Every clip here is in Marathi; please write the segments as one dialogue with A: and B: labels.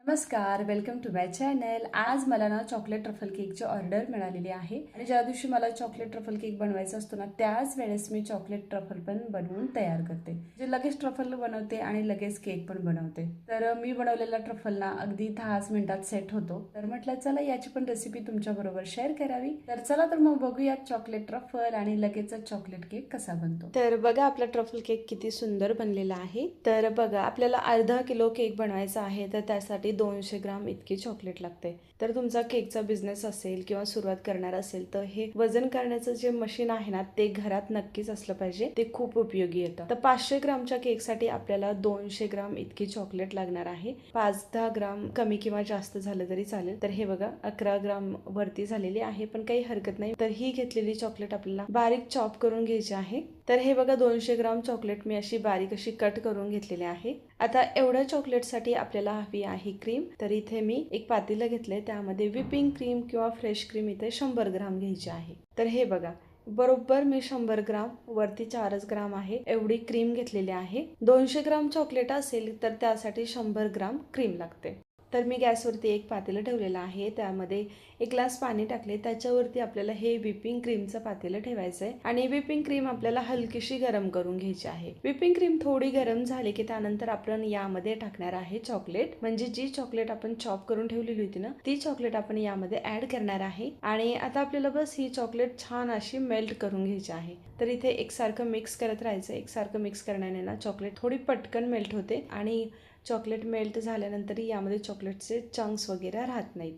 A: नमस्कार, वेलकम टू माय चॅनल. आज मला ना चॉकलेट ट्रफल केकची ऑर्डर मिळालेली आहे आणि ज्या दिवशी मला चॉकलेट ट्रफल केक बनवायचा असतो ना त्याच वेळेस मी चॉकलेट ट्रफल पण बनवून तयार करते. जे लगेच ट्रफल बनवते आणि लगेच केक पण बनवते. तर मी बनवलेला ट्रफल ना अगदी 10 मिनिटात सेट होतो. तर म्हटलं चला याची पण रेसिपी तुमच्या बरोबर शेअर करावी. तर चला तर मग बघूया चॉकलेट ट्रफल आणि लगेचच चॉकलेट केक कसा बनतो. तर बघा आपला ट्रफल केक किती सुंदर बनलेला आहे. तर बघा आपल्याला अर्धा किलो केक बनवायचा आहे तर त्यासाठी 200 ग्राम इतकी चॉकलेट लागते. तर तुमचा केकचा बिझनेस असेल किंवा सुरुवात करणार असेल तर हे वजन करण्याचं जे मशीन आहे ना ते घरात नक्कीच असलं पाहिजे. ते खूप उपयोगी येतं. तर 500 ग्रामच्या केकसाठी आपल्याला 200 ग्राम इतकी चॉकलेट लागणार आहे. 5-10 ग्राम कमी किंवा जास्त झालं तरी चालेल. तर हे बघा 11 ग्राम वरती झालेली आहे पण काही हरकत नाही. तर ही घेतलेली चॉकलेट आपल्याला बारीक चॉप करून घ्यायची आहे. तर हे बघा 200 ग्राम चॉकलेट मी अशी बारीक अशी कट करून घेतलेली आहे. आता एवढ्या चॉकलेटसाठी आपल्याला हवी आहे क्रीम. तर इथे मी एक पातेलं घेतलंय त्यामध्ये व्हिपिंग क्रीम किंवा फ्रेश क्रीम इथे 100 ग्राम घ्यायची आहे. तर हे बघा बरोबर मी 100 ग्राम वरती 4 ग्राम आहे एवढी क्रीम घेतलेली आहे. 200 ग्राम चॉकलेट असेल तर त्यासाठी 100 ग्राम क्रीम लागते. तर मी गॅसवरती एक पातेलं ठेवलेलं आहे त्यामध्ये एक ग्लास पाणी टाकले. त्याच्यावरती आपल्याला हे व्हिपिंग क्रीमचं पातेलं ठेवायचं आहे आणि व्हिपिंग क्रीम आपल्याला हलकीशी गरम करून घ्यायची आहे. व्हिपिंग क्रीम थोडी गरम झाली की त्यानंतर आपण यामध्ये टाकणार आहे चॉकलेट. म्हणजे जी चॉकलेट आपण चॉप करून ठेवलेली होती ना ती चॉकलेट आपण यामध्ये ऍड करणार आहे आणि आता आपल्याला बस ही चॉकलेट छान अशी मेल्ट करून घ्यायची आहे. तर इथे एकसारखं मिक्स करत राहायचं. एकसारखं मिक्स करण्याने ना चॉकलेट थोडी पटकन मेल्ट होते आणि चॉकलेट मेल्ट झाल्यानंतर यामध्ये चॉकलेटचे चंक्स वगैरे राहत नाहीत.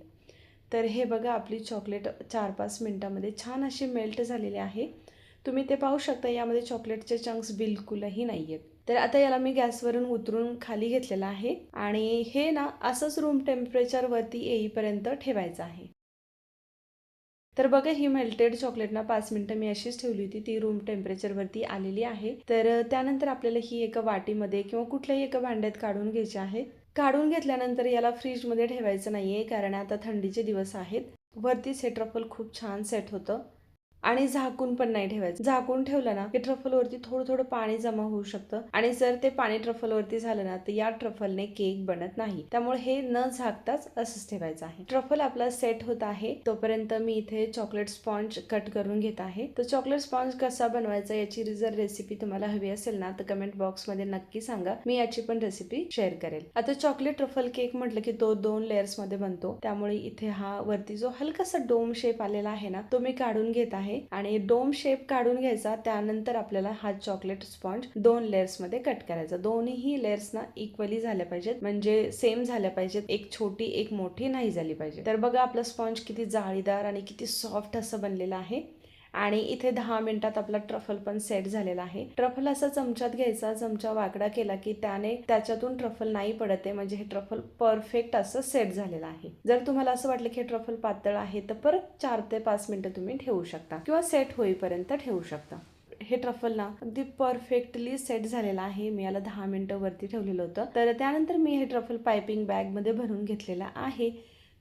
A: तर हे बघा आपली चॉकलेट 4-5 मिनिटांमध्ये छान अशी मेल्ट झालेली आहे. तुम्ही ते पाहू शकता यामध्ये चॉकलेटचे चंक्स बिलकुलही नाही आहेत. तर आता याला मी गॅसवरून उतरून खाली घेतलेलं आहे आणि हे ना असंच रूम टेम्परेचरवरती येईपर्यंत ठेवायचं आहे. तर बघा ही मेल्टेड चॉकलेट ना 5 मिनिटं मी अशीच ठेवली होती. ती रूम टेम्परेचरवरती आलेली आहे. तर त्यानंतर आपल्याला ही एका वाटीमध्ये किंवा कुठल्याही एका भांड्यात काढून घ्यायची आहे. काढून घेतल्यानंतर याला फ्रीजमध्ये ठेवायचं नाहीये कारण आता थंडीचे दिवस आहेत. वरतीच हे ट्रफल खूप छान सेट होतं. आणि झाकून पण नाही ठेवायचं. झाकून ठेवलं ना की ट्रफलवरती थोडं थोडं पाणी जमा होऊ शकतं आणि जर ते पाणी ट्रफलवरती झालं ना तर या ट्रफलने केक बनत नाही. त्यामुळे हे न झाकताच असंच ठेवायचं आहे. ट्रफल आपला सेट होत आहे तोपर्यंत मी इथे चॉकलेट स्पॉन्ज कट करून घेत आहे. तर चॉकलेट स्पॉन्ज कसा बनवायचा याची जर रेसिपी तुम्हाला हवी असेल ना तर कमेंट बॉक्समध्ये नक्की सांगा. मी याची पण रेसिपी शेअर करेल. आता चॉकलेट ट्रफल केक म्हटलं की तो 2 लेयर्स मध्ये बनतो. त्यामुळे इथे हा वरती जो हलकासा डोम शेप आलेला आहे ना तो मी काढून घेत आहे आणि डोम शेप काढून घ्यायचा. त्यानंतर आपल्याला हा चॉकलेट स्पॉन्ज 2 लेयर्स मध्ये कट करायचा. दोन्ही लेयर्स ना इक्वली झाल्या पाहिजेत म्हणजे सेम झाल्या पाहिजेत. एक छोटी एक मोठी नाही झाली पाहिजे. तर बघा आपला स्पॉन्ज किती जाळीदार आणि किती सॉफ्ट असं बनलेलं आहे आणि इथे 10 मिनिटात आपला ट्रफल पण सेट झालेला आहे. ट्रफल असा चमच्यात घ्यायचा. चमचा वाकडा केला की त्याने त्याच्यातून ट्रफल नाही पडत आहे म्हणजे हे ट्रफल परफेक्ट असं सेट झालेलं आहे. जर तुम्हाला असं वाटलं की हे ट्रफल पातळ आहे तर परत 4 ते 5 मिनिटं तुम्ही ठेवू शकता किंवा सेट होईपर्यंत ठेवू शकता. हे ट्रफल ना अगदी परफेक्टली सेट झालेलं आहे. मी याला 10 मिनिटं वरती ठेवलेलं होतं. तर त्यानंतर मी हे ट्रफल पायपिंग बॅग मध्ये भरून घेतलेलं आहे.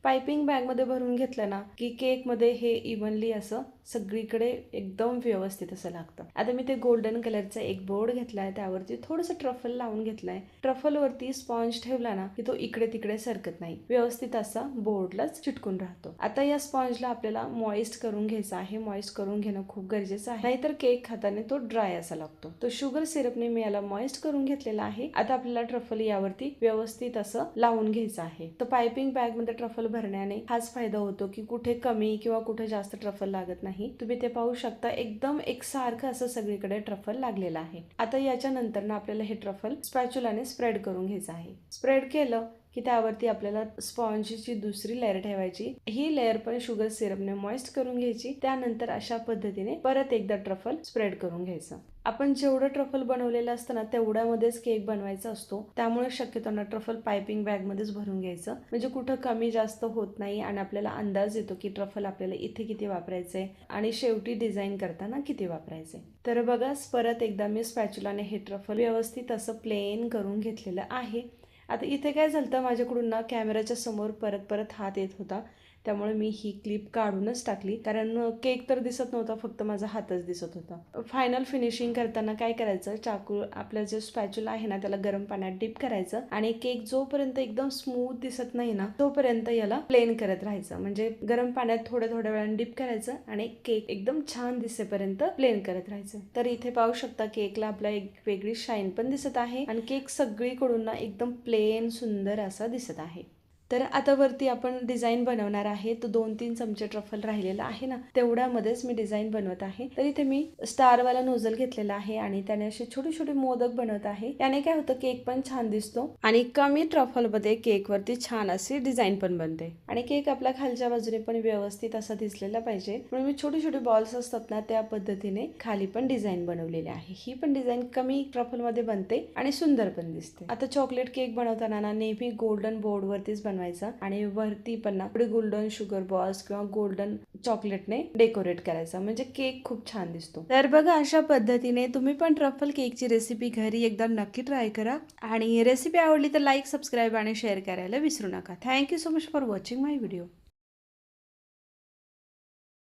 A: पायपिंग बॅग मध्ये भरून घेतलं ना की केक मध्ये हे इव्हनली असं सगळीकडे एकदम व्यवस्थित असं लागतं. आता मी ते गोल्डन कलरचा एक बोर्ड घेतलाय त्यावरती थोडंसं ट्रफल लावून घेतलंय. ट्रफल वरती स्पॉन्ज ठेवला ना की तो इकडे तिकडे सरकत नाही. व्यवस्थित असा बोर्डलाच चिटकून राहतो. आता या स्पॉन्जला आपल्याला मॉइस्ट करून घ्यायचा आहे. मॉइस्ट करून घेणं खूप गरजेचं आहे नाहीतर केक खाताना तो ड्राय असा लागतो. तो शुगर सिरपने मी याला मॉइस्ट करून घेतलेला आहे. आता आपल्याला ट्रफल यावरती व्यवस्थित असं लावून घ्यायचं आहे. तर पायपिंग बॅग मध्ये ट्रफल भरण्याने हाच फायदा होतो की कुठे कमी किंवा कुठे जास्त ट्रफल लागत नाही. तुम्ही ते पाहू शकता एकदम एकसारखं असं सगळीकडे ट्रफल लागलेलं आहे. आता याच्या नंतर ना आपल्याला हे ट्रफल स्पॅच्युलाने स्प्रेड करून घ्यायचं आहे. स्प्रेड केलं की त्यावरती आपल्याला स्पॉन्जची दुसरी लेअर ठेवायची. ही लेअर पण शुगर सिरपने मॉइस्ट करून घ्यायची. त्यानंतर अशा पद्धतीने परत एकदा ट्रफल स्प्रेड करून घ्यायचं. आपण जेवढं ट्रफल बनवलेलं असतं ना तेवढ्यामध्येच केक बनवायचा असतो. त्यामुळे शक्यतो ना ट्रफल पायपिंग बॅग मध्येच भरून घ्यायचं म्हणजे कुठं कमी जास्त होत नाही आणि आपल्याला अंदाज येतो की ट्रफल आपल्याला इथे किती वापरायचंय आणि शेवटी डिझाईन करताना किती वापरायचंय. तर बघा परत एकदा मी स्पॅच्युलाने हे ट्रफल व्यवस्थित असं प्लेन करून घेतलेलं आहे. आता इथे काय झालं माझ्याकडून ना कॅमेराच्या समोर परत परत हात येत होता त्यामुळे मी ही क्लिप काढूनच टाकली, कारण केक तर दिसत नव्हता, फक्त माझा हातच दिसत होता. फायनल फिनिशिंग करताना काय करायचं, चाकू आपलं जे स्पॅच्युला आहे ना त्याला गरम पाण्यात डिप करायचं आणि केक जोपर्यंत एकदम स्मूथ दिसत नाही ना तोपर्यंत याला प्लेन करत राहायचं. म्हणजे गरम पाण्यात थोड्या थोड्या वेळाने डिप करायचं आणि केक एकदम छान दिसेपर्यंत प्लेन करत राहायचं. तर इथे पाहू शकता केकला आपला एक वेगळी शाईन पण दिसत आहे आणि केक सगळीकडून ना एकदम प्लेन सुंदर असा दिसत आहे. तर आता वरती आपण डिझाईन बनवणार आहे. तो 2-3 चमचे ट्रफल राहिलेला आहे ना तेवढ्यामध्येच मी डिझाईन बनवत आहे. तर इथे मी स्टारवाला नोझल घेतलेला आहे आणि त्याने असे छोटे छोटे मोदक बनवत आहे. त्याने काय होतं, केक पण छान दिसतो आणि कमी ट्रफल मध्ये केक वरती छान अशी डिझाईन पण बनते आणि केक आपल्या खालच्या बाजूने पण व्यवस्थित असा दिसलेला पाहिजे, म्हणून मी छोटे छोटे बॉल्स असतात ना त्या पद्धतीने खाली पण डिझाईन बनवलेली आहे. ही पण डिझाईन कमी ट्रफल मध्ये बनते आणि सुंदर पण दिसते. आता चॉकलेट केक बनवताना ना नेहमी गोल्डन बोर्ड वरतीच बनवायचा आणि वरती पण ना गोल्डन शुगर बॉल्स किंवा गोल्डन चॉकलेटने डेकोरेट करायचा, म्हणजे केक खूप छान दिसतो. तर बघा अशा पद्धतीने तुम्ही पण ट्रफल केकची रेसिपी घरी एकदा नक्की ट्राय करा आणि रेसिपी आवडली तर लाईक, सबस्क्राईब आणि शेअर करायला विसरू नका. Thank you so much for watching my video.